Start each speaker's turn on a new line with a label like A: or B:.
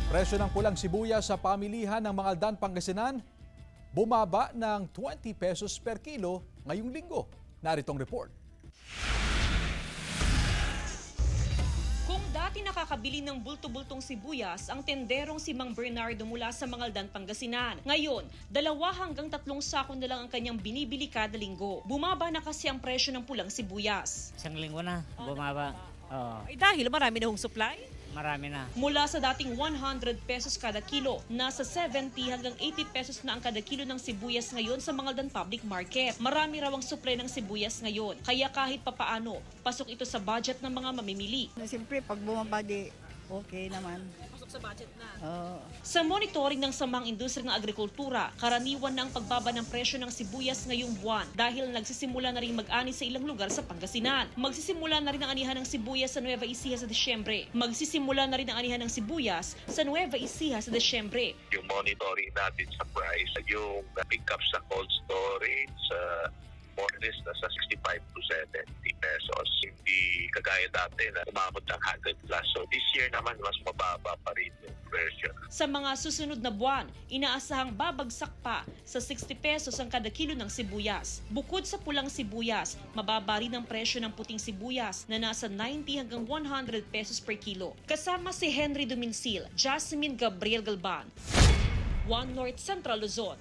A: Presyo ng pulang sibuyas sa pamilihan ng Mangaldan, Pangasinan bumaba ng 20 pesos per kilo ngayong linggo. Naritong report.
B: Kung dati nakakabili ng bulto-bultong sibuyas ang tenderong si Mang Bernardo mula sa Mangaldan, Pangasinan. Ngayon, 2 hanggang 3 sako na lang ang kanyang binibili kada linggo. Bumaba na kasi ang presyo ng pulang sibuyas.
C: Isang linggo na, bumaba. Oo,
B: Ay dahil marami na hong supply?
C: marami na.
B: Mula sa dating 100 pesos kada kilo, nasa 70 hanggang 80 pesos na ang kada kilo ng sibuyas ngayon sa Mangaldan Public Market. Marami raw ang supply ng sibuyas ngayon, kaya kahit papaano, pasok ito sa budget ng mga mamimili.
D: Siyempre, pag bumaba di, okay naman.
B: Pasok sa budget na.
D: Oo.
B: Sa monitoring ng samang industriya ng agrikultura, karaniwan na ang pagbaba ng presyo ng sibuyas ngayong buwan dahil nagsisimula na rin mag-ani sa ilang lugar sa Pangasinan. Magsisimula na rin ang anihan ng sibuyas sa Nueva Ecija sa Disyembre. Magsisimula na rin ang anihan ng sibuyas sa Nueva Ecija sa Disyembre.
E: Yung monitoring natin sa price, yung pick up sa cold storage, more or less nasa 65 to 70 pesos. Hindi kagaya dati na umabot ng 100 plus. So this year naman mas mababa pa rin yung presyo.
B: Sa mga susunod na buwan, inaasahang babagsak pa sa 60 pesos ang kada kilo ng sibuyas. Bukod sa pulang sibuyas, mababa rin ang presyo ng puting sibuyas na nasa 90 hanggang 100 pesos per kilo. Kasama si Henry Duminsil, Jasmine Gabriel Galban, One North Central Luzon.